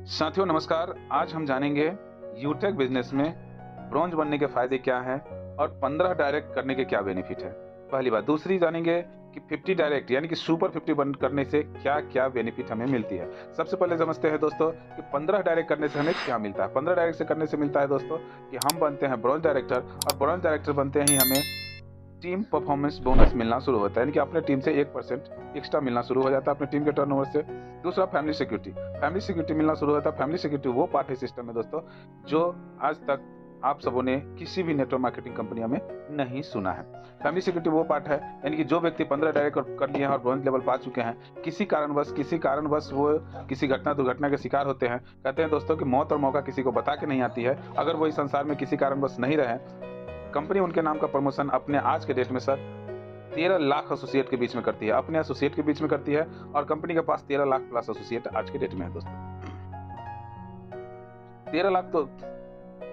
साथियों नमस्कार। आज हम जानेंगे यूटेक बिजनेस में ब्रॉन्ज बनने के फायदे क्या हैं और 15 डायरेक्ट करने के क्या बेनिफिट है। पहली बात। दूसरी जानेंगे कि 50 डायरेक्ट यानी कि सुपर 50 बन करने से क्या क्या बेनिफिट हमें मिलती है। सबसे पहले समझते हैं दोस्तों कि 15 डायरेक्ट करने से हमें क्या मिलता है। 15 डायरेक्ट से करने से मिलता है दोस्तों कि हम बनते हैं ब्रॉन्ज डायरेक्टर, और ब्रॉन्ज डायरेक्टर बनते ही हमें टीम परफॉर्मेंस बोनस मिलना शुरू होता है, यानी कि अपने टीम से 1% एक्स्ट्रा मिलना शुरू हो जाता है अपने टीम के टर्नओवर से। दूसरा, फैमिली सिक्योरिटी। फैमिली सिक्योरिटी मिलना शुरू होता है। फैमिली सिक्योरिटी वो पार्ट है सिस्टम में दोस्तों जो आज तक आप सबों ने किसी भी नेटवर्क मार्केटिंग कंपनियों में नहीं सुना है। फैमिली सिक्योरिटी वो पार्ट है, यानी कि जो व्यक्ति 15 डायरेक्ट कर लिए हैं और ब्रॉन्ज लेवल पा चुके हैं, किसी कारणवश वो किसी घटना दुर्घटना के शिकार होते हैं। कहते हैं दोस्तों कि मौत और मौका किसी को बता के नहीं आती है। अगर वो इस संसार में किसी कारणवश नहीं रहे, कंपनी उनके नाम का प्रमोशन अपने आज के डेट में सर 13 लाख एसोसिएट के बीच में करती है, अपने एसोसिएट के बीच में करती है। और कंपनी के पास 13 लाख प्लस एसोसिएट आज के डेट में है दोस्तों। 13 लाख तो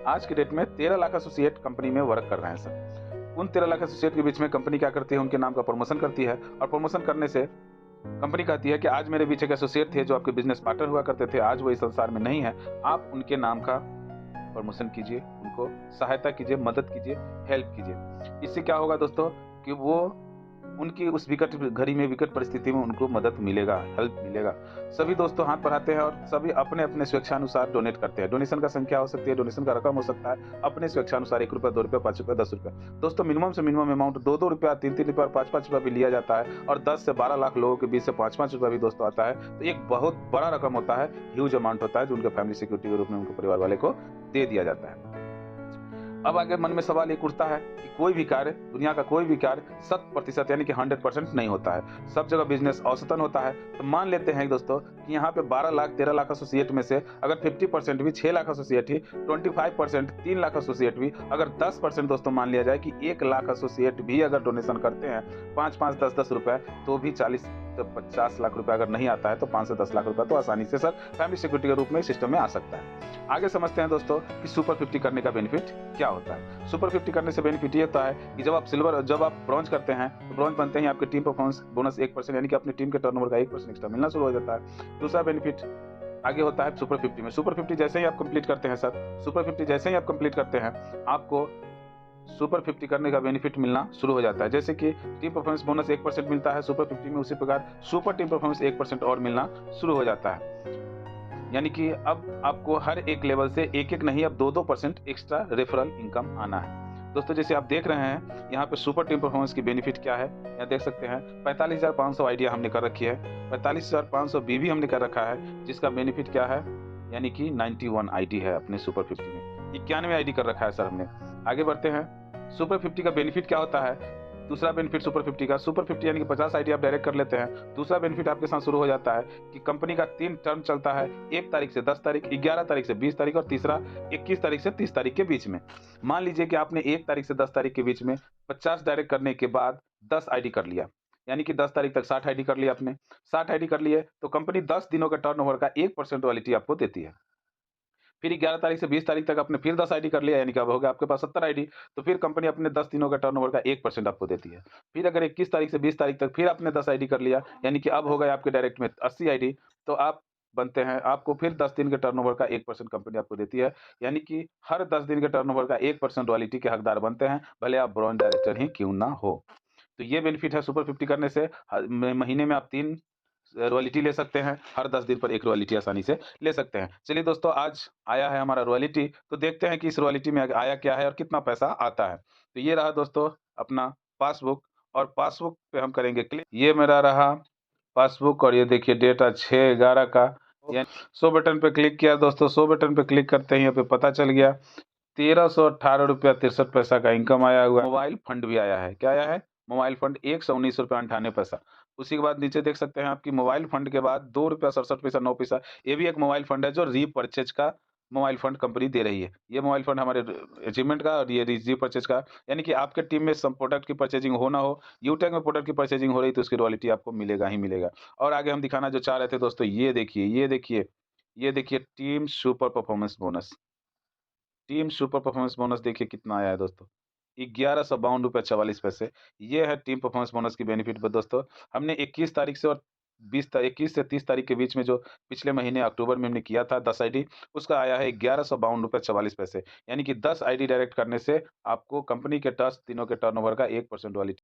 आज के डेट में 13 लाख एसोसिएट कंपनी में वर्क कर रहे हैं सर। उन 13 लाख एसोसिएट के बीच में कंपनी क्या करती है, उनके नाम का प्रमोशन करती है। और प्रमोशन करने से कंपनी कहती है कि आज मेरे बीच एक एसोसिएट थे जो आपके बिजनेस पार्टनर हुआ करते थे, आज वो इस संसार में नहीं है। आप उनके नाम का प्रमोशन कीजिए, उनको सहायता कीजिए, मदद कीजिए, हेल्प कीजिए। इससे क्या होगा दोस्तों कि वो उनकी उस विकट घड़ी में, विकट परिस्थिति में उनको मदद मिलेगा, हेल्प मिलेगा। सभी दोस्तों हाथ बढ़ाते हैं और सभी अपने अपने स्वेच्छानुसार डोनेट करते हैं। डोनेशन का संख्या हो सकती है, डोनेशन का रकम हो सकता है अपने स्वेच्छानुसार, 1 रुपया, 2 रुपया, 5 रुपया, 10 रुपया। दोस्तों मिनिमम से मिनिमम अमाउंट 2-2 रुपया, 3-3 रुपया और 5-5 रुपया भी लिया जाता है। और 10 से 12 लाख लोगों के बीच से 5-5 रुपया भी दोस्तों आता है, तो एक बहुत बड़ा रकम होता है, ह्यूज अमाउंट होता है, जो उनके फैमिली सिक्योरिटी के रूप में उनके परिवार वाले को दे दिया जाता है। अब आगे मन में सवाल एक उठता है कि कोई भी कार्य, दुनिया का कोई भी कार्य 100% यानी कि 100% नहीं होता है। सब जगह बिजनेस औसतन होता है। तो मान लेते हैं दोस्तों कि यहाँ पे 12 लाख 13 लाख एसोसिएट में से अगर 50% भी 6 लाख एसोसिएट ही, 25% 3 लाख एसोसिएट भी, अगर 10% दोस्तों मान लिया जाए कि 1 लाख एसोसिएट भी अगर डोनेशन करते हैं 5-5, 10-10 रुपए, तो भी 40 से 50 लाख रुपए अगर नहीं आता है तो 5 से 10 लाख रुपए तो आसानी से सर फैमिली सिक्योरिटी के रूप में सिस्टम में आ सकता है। आगे समझते हैं दोस्तों कि सुपर 50 करने का बेनिफिट क्या होता है। सुपर 50 करने से बेनिफिट ये होता है कि जब आप ब्रॉन्ज करते हैं तो ब्रॉन्ज बनते ही आपके टीम परफॉर्मेंस बोनस 1% यानी कि अपनी टीम के टर्नओवर का 1% एक्स्ट्रा मिलना शुरू हो जाता है। दूसरा बेनिफिट आगे होता है सुपर 50 में। सुपर 50 जैसे ही आप कंप्लीट करते हैं सर, सुपर 50 जैसे ही आप कंप्लीट करते हैं, आपको सुपर 50 करने का बेनिफिट मिलना शुरू हो जाता है। जैसे कि टीम परफॉर्मेंस बोनस 1% मिलता है सुपर 50 में, उसी प्रकार सुपर टीम परफॉर्मेंस 1% और मिलना शुरू हो जाता है। यानी कि अब आपको हर एक लेवल से एक-एक नहीं, अब 2-2% एक्स्ट्रा रेफरल इनकम आना है। दोस्तों जैसे आप देख रहे हैं यहाँ पे सुपर टीम परफॉर्मेंस की बेनिफिट क्या है, यहाँ देख सकते हैं 45,500 आइडिया हमने कर रखी है, 45,500 बीवी हमने कर रखा है, जिसका बेनिफिट क्या है, यानी कि 91 आईडी है अपने सुपर 50 में। 91 आईडी कर रखा है सर हमने। आगे बढ़ते हैं। सुपर 50 का बेनिफिट क्या होता है। दूसरा बेनिफिट सुपर 50 का, सुपर 50 यानी कि 50 आईडी आप डायरेक्ट कर लेते हैं। दूसरा बेनिफिट आपके साथ शुरू हो जाता है कि कंपनी का 3 टर्म चलता है, 1 तारीख से 10 तारीख, 11 तारीख से 20 तारीख और तीसरा 21 तारीख से 30 तारीख के बीच में। मान लीजिए कि आपने 1 तारीख से 10 तारीख के बीच में 50 डायरेक्ट करने के बाद 10 आईडी कर लिया, यानी कि 10 तारीख तक 60 आईडी कर लिया आपने। 60 आईडी कर लिए तो कंपनी 10 दिनों का टर्नओवर का 1% रॉयल्टी आपको देती है। फिर 11 तारीख से 20 तारीख तक आपने फिर 10 आईडी कर लिया, यानी कि अब हो गया आपके पास 70 आईडी, तो फिर कंपनी अपने 10 दिनों का टर्नओवर का 1% आपको देती है। फिर अगर 21 तारीख से 20 तारीख तक फिर आपने 10 आईडी कर लिया, यानी कि अब हो गए आपके डायरेक्ट में 80 आईडी, तो आप बनते हैं, आपको फिर 10 दिन के टर्नओवर का 1% कंपनी आपको देती है, यानी कि हर 10 दिन के टर्नओवर का 1% रॉयल्टी के हकदार बनते हैं, भले आप ब्रॉन्ज डायरेक्टर ही क्यों ना हो। तो ये बेनिफिट है सुपर 50 करने से। महीने में आप 3 रॉयल्टी ले सकते हैं, हर 10 दिन पर 1 रॉयल्टी आसानी से ले सकते हैं। चलिए दोस्तों, आज आया है हमारा रॉयल्टी, तो देखते हैं कि इस रॉयल्टी में आया क्या है और कितना पैसा आता है। तो ये रहा दोस्तों अपना पासबुक, और पासबुक पे हम करेंगे क्लिक। ये मेरा रहा पासबुक और ये देखिए डेट आज 6/11 का। यानी 100 बटन पे क्लिक किया दोस्तों, 100 बटन पे क्लिक करते ही यहाँ पे पता चल गया 1318 रुपया 63 पैसा का इनकम आया हुआ है। मोबाइल फंड भी आया है। क्या आया है? मोबाइल फंड 119 रुपया 98 पैसा। उसी के बाद नीचे देख सकते हैं आपकी मोबाइल फंड के बाद 2 रुपया 67 पैसा 9 पैसा, ये भी एक मोबाइल फंड है जो रीपरचेज का मोबाइल फंड कंपनी दे रही है। ये मोबाइल फंड हमारे अचीवमेंट का और ये रीपरचेज का, यानी कि आपके टीम में सम प्रोडक्ट की परचेजिंग हो ना हो, यूटेक में प्रोडक्ट की परचेजिंग हो रही तो उसकी रॉयल्टी आपको मिलेगा ही मिलेगा। और आगे हम दिखाना जो चाह रहे थे दोस्तों, ये देखिए, ये देखिए, ये देखिए team super performance bonus. Team super performance bonus देखिए कितना आया है दोस्तों, 1152 रुपये 44 पैसे। ये है टीम परफॉर्मेंस बोनस की बेनिफिट दोस्तों। हमने 21 तारीख से और 21 से 30 तारीख के बीच में जो पिछले महीने अक्टूबर में हमने किया था 10 आईडी, उसका आया है ₹1152.44। यानी कि 10 आईडी डायरेक्ट करने से आपको कंपनी के तीनों के टर्नओवर का 1% वाली